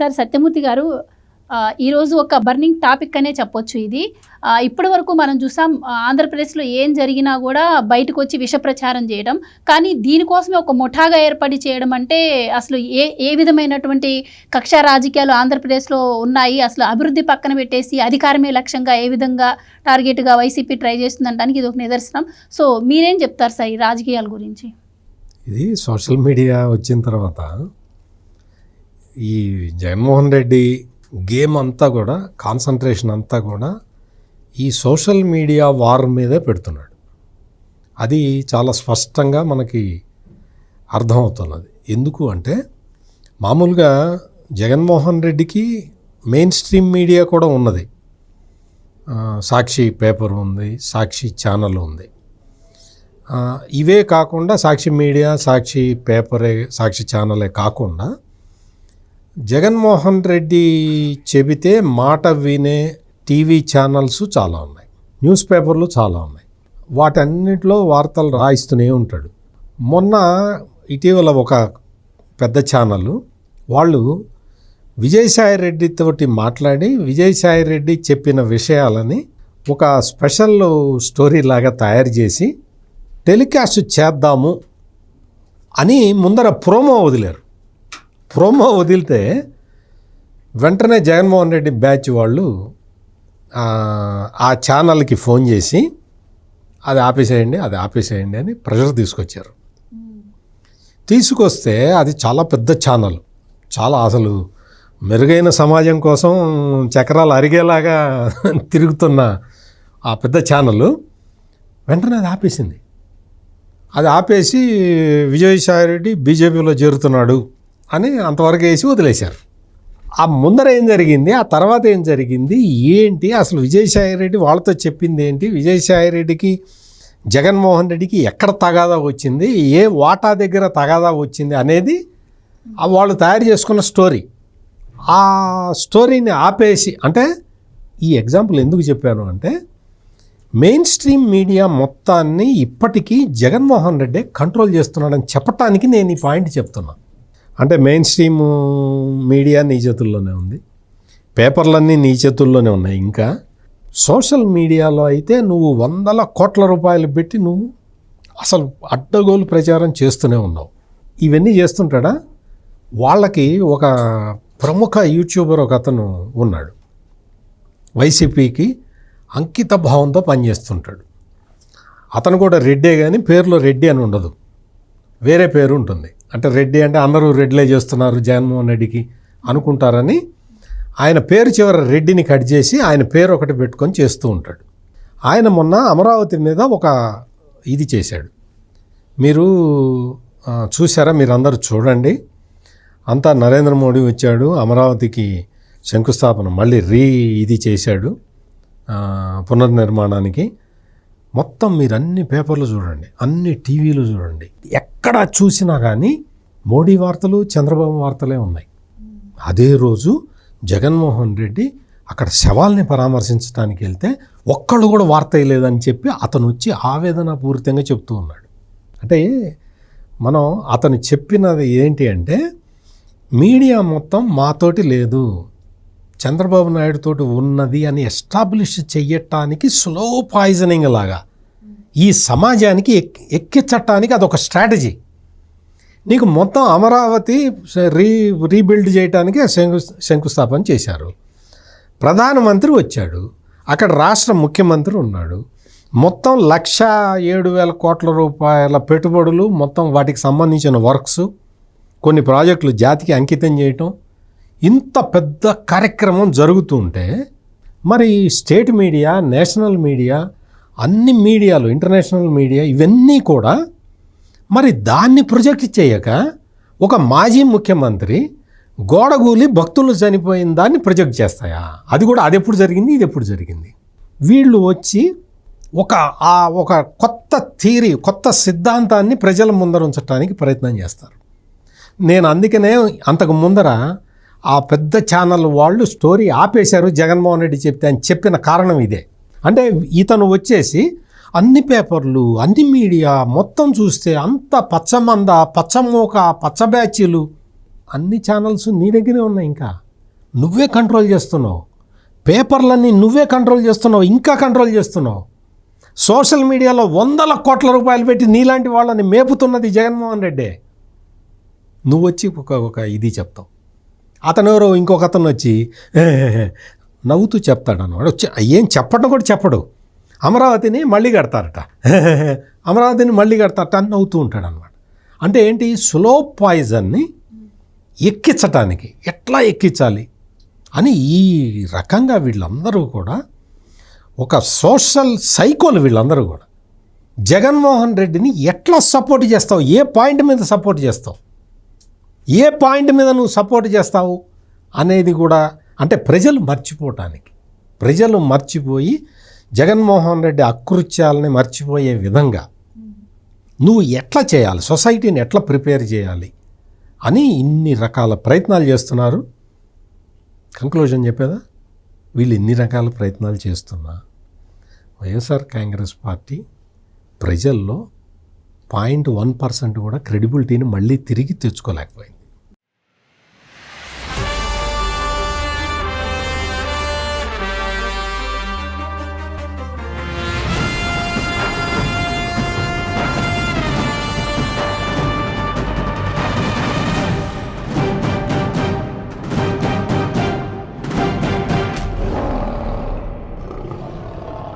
Sir Satyamurthy గారు, ఈరోజు ఒక బర్నింగ్ టాపిక్ అనే చెప్పొచ్చు ఇది. ఇప్పటి వరకు మనం చూసాం, ఆంధ్రప్రదేశ్లో ఏం జరిగినా కూడా బయటకు వచ్చి విష ప్రచారం చేయడం. కానీ దీనికోసమే ఒక ముఠాగా ఏర్పడి చేయడం అంటే అసలు ఏ విధమైనటువంటి కక్షా రాజకీయాలు ఆంధ్రప్రదేశ్లో ఉన్నాయి, అసలు అభివృద్ధి పక్కన పెట్టేసి అధికారమే లక్ష్యంగా ఏ విధంగా టార్గెట్గా వైసీపీ ట్రై చేస్తుందంటానికి ఇది ఒక నిదర్శనం. సో మీరేం చెప్తారు సార్ ఈ రాజకీయాల గురించి? ఇది సోషల్ మీడియా వచ్చిన తర్వాత ఈ జగన్మోహన్ రెడ్డి గేమ్ అంతా కూడా, కాన్సన్ట్రేషన్ అంతా కూడా ఈ సోషల్ మీడియా వార్ మీదే పెడుతున్నాడు. అది చాలా స్పష్టంగా మనకి అర్థమవుతున్నది. ఎందుకు అంటే, మామూలుగా జగన్మోహన్ రెడ్డికి మెయిన్ స్ట్రీమ్ మీడియా కూడా ఉన్నది. సాక్షి పేపర్ ఉంది, సాక్షి ఛానల్ ఉంది. ఇవే కాకుండా సాక్షి మీడియా, సాక్షి పేపరే, సాక్షి ఛానలే కాకుండా జగన్మోహన్ రెడ్డి చెబితే మాట వినే టీవీ ఛానల్స్ చాలా ఉన్నాయి, న్యూస్ పేపర్లు చాలా ఉన్నాయి. వాటన్నిటిలో వార్తలు రాయిస్తూనే ఉంటాడు. మొన్న ఇటీవల ఒక పెద్ద ఛానల్ వాళ్ళు విజయసాయి రెడ్డితోటి మాట్లాడి విజయసాయి రెడ్డి చెప్పిన విషయాలని ఒక స్పెషల్ స్టోరీ లాగా తయారు చేసి టెలికాస్ట్ చేద్దాము అని ముందర ప్రోమో వదిలారు. ప్రోమో వదిలితే వెంటనే జగన్మోహన్ రెడ్డి బ్యాచ్ వాళ్ళు ఆ ఛానల్కి ఫోన్ చేసి అది ఆపేసేయండి అని ప్రెషర్ తీసుకొచ్చారు. తీసుకొస్తే అది చాలా పెద్ద ఛానల్, చాలా అసలు మెరుగైన సమాజం కోసం చక్రాలు అరిగేలాగా తిరుగుతున్న ఆ పెద్ద ఛానల్ వెంటనే అది ఆపేసింది. అది ఆపేసి విజయసాయి రెడ్డి బీజేపీలో చేరుతున్నాడు అని అంతవరకు వేసి వదిలేశారు. ఆ ముందర ఏం జరిగింది, ఆ తర్వాత ఏం జరిగింది, ఏంటి అసలు విజయసాయి రెడ్డి వాళ్ళతో చెప్పింది ఏంటి, విజయసాయి రెడ్డికి జగన్మోహన్ రెడ్డికి ఎక్కడ తగాదా వచ్చింది, ఏ వాటా దగ్గర తగాదా వచ్చింది అనేది వాళ్ళు తయారు చేసుకున్న స్టోరీ. ఆ స్టోరీని ఆపేసి, అంటే ఈ ఎగ్జాంపుల్ ఎందుకు చెప్పాను అంటే, మెయిన్ స్ట్రీమ్ మీడియా మొత్తాన్ని ఇప్పటికీ జగన్మోహన్ రెడ్డి కంట్రోల్ చేస్తున్నాడని చెప్పటానికి నేను ఈ పాయింట్ చెప్తున్నా. అంటే మెయిన్ స్ట్రీమ్ మీడియా నీ చేతుల్లోనే ఉంది, పేపర్లన్నీ నీ చేతుల్లోనే ఉన్నాయి. ఇంకా సోషల్ మీడియాలో అయితే నువ్వు 100 కోట్ల రూపాయలు పెట్టి నువ్వు అసలు అడ్డగోలు ప్రచారం చేస్తూనే ఉన్నావు. ఇవన్నీ చేస్తుంటాడా? వాళ్ళకి ఒక ప్రముఖ యూట్యూబర్ ఒక అతను ఉన్నాడు, వైసీపీకి అంకిత భావంతో పనిచేస్తుంటాడు. అతను కూడా రెడ్డే, కానీ పేరులో రెడ్డి అని ఉండదు, వేరే పేరు ఉంటుంది. అంటే రెడ్డి అంటే అందరూ రెడ్లే చేస్తున్నారు జగన్మోహన్ రెడ్డికి అనుకుంటారని ఆయన పేరు చివర రెడ్డిని కట్ చేసి ఆయన పేరు ఒకటి పెట్టుకొని చేస్తూ ఉంటాడు. ఆయన మొన్న అమరావతి మీద ఒక ఇది చేశాడు. మీరు చూసారా? మీరు అందరూ చూడండి. అంతా నరేంద్ర మోడీ వచ్చాడు, అమరావతికి శంకుస్థాపన మళ్ళీ ఇది చేశాడు పునర్నిర్మాణానికి. మొత్తం మీరు అన్ని పేపర్లు చూడండి, అన్ని టీవీలు చూడండి, ఎక్కడ చూసినా కానీ మోడీ వార్తలు, చంద్రబాబు వార్తలే ఉన్నాయి. అదే రోజు జగన్మోహన్ రెడ్డి అక్కడ శవాల్ని పరామర్శించడానికి వెళ్తే ఒక్కళ్ళు కూడా వార్త వేయలేదని చెప్పి అతను వచ్చి ఆవేదన పూరితంగా చెప్తూ ఉన్నాడు. అంటే మనం అతను చెప్పినది ఏంటి అంటే, మీడియా మొత్తం మాతోటి లేదు, చంద్రబాబు నాయుడు తోటి ఉన్నది అని ఎస్టాబ్లిష్ చెయ్యటానికి స్లో పాయిజనింగ్ లాగా ఈ సమాజానికి ఎక్కించటానికి అదొక స్ట్రాటజీ. నీకు మొత్తం అమరావతి రీబిల్డ్ చేయటానికి శంకుస్థాపన చేశారు. ప్రధానమంత్రి వచ్చాడు, అక్కడ రాష్ట్ర ముఖ్యమంత్రి ఉన్నాడు, మొత్తం 1,07,000 కోట్ల రూపాయల పెట్టుబడులు, మొత్తం వాటికి సంబంధించిన వర్క్స్, కొన్ని ప్రాజెక్టులు జాతికి అంకితం చేయటం, ఇంత పెద్ద కార్యక్రమం జరుగుతూ ఉంటే మరి స్టేట్ మీడియా, నేషనల్ మీడియా, అన్ని మీడియాలు, ఇంటర్నేషనల్ మీడియా ఇవన్నీ కూడా మరి దాన్ని ప్రొజెక్ట్ చేయక ఒక మాజీ ముఖ్యమంత్రి గోడగూలి భక్తులు చనిపోయిన దాన్ని ప్రొజెక్ట్ చేస్తాయా? అది కూడా అది ఎప్పుడు జరిగింది, ఇది ఎప్పుడు జరిగింది? వీళ్ళు వచ్చి ఒక కొత్త థియరీ, కొత్త సిద్ధాంతాన్ని ప్రజల ముందర ఉంచడానికి ప్రయత్నం చేస్తారు. నేను అందుకనే అంతకు ముందర ఆ పెద్ద ఛానల్ వాళ్ళు స్టోరీ ఆపేశారు జగన్మోహన్ రెడ్డి చెప్తే అని చెప్పిన కారణం ఇదే. అంటే ఇతను వచ్చేసి అన్ని పేపర్లు, అన్ని మీడియా మొత్తం చూస్తే అంత పచ్చమంద, పచ్చమోక, పచ్చ బ్యాచీలు, అన్ని ఛానల్స్ నీ దగ్గరే ఉన్నాయి. ఇంకా నువ్వే కంట్రోల్ చేస్తున్నావు, పేపర్లన్నీ నువ్వే కంట్రోల్ చేస్తున్నావు, ఇంకా కంట్రోల్ చేస్తున్నావు. సోషల్ మీడియాలో 100 కోట్ల రూపాయలు పెట్టి నీలాంటి వాళ్ళని మేపుతున్నది జగన్మోహన్ రెడ్డి. నువ్వు వచ్చి ఒక ఇది చెప్తావు. అతను ఎవరో ఇంకొక అతను వచ్చి నవ్వుతూ చెప్తాడు అన్నమాట. వచ్చి ఏం చెప్పడం కూడా చెప్పడు. అమరావతిని మళ్ళీ కడతారట, అమరావతిని మళ్ళీ కడతారట అని నవ్వుతూ ఉంటాడు అనమాట. అంటే ఏంటి, స్లో పాయిజన్ని ఎక్కించటానికి ఎట్లా ఎక్కించాలి అని ఈ రకంగా వీళ్ళందరూ కూడా ఒక సోషల్ సైకోలు. వీళ్ళందరూ కూడా జగన్మోహన్ రెడ్డిని ఎట్లా సపోర్ట్ చేస్తావు, ఏ పాయింట్ మీద సపోర్ట్ చేస్తావు, ఏ పాయింట్ మీద నువ్వు సపోర్ట్ చేస్తావు అనేది కూడా, అంటే ప్రజలు మర్చిపోవటానికి, ప్రజలు మర్చిపోయి జగన్మోహన్ రెడ్డి అకృత్యాలని మర్చిపోయే విధంగా నువ్వు ఎట్లా చేయాలి, సొసైటీని ఎట్లా ప్రిపేర్ చేయాలి అని ఇన్ని రకాల ప్రయత్నాలు చేస్తున్నారు. కంక్లూజన్ చెప్పేదా, వీళ్ళు ఇన్ని రకాల ప్రయత్నాలు చేస్తున్నా వైఎస్ఆర్ కాంగ్రెస్ పార్టీ ప్రజల్లో 0.1% కూడా క్రెడిబిలిటీని మళ్ళీ తిరిగి తెచ్చుకోలేకపోయింది.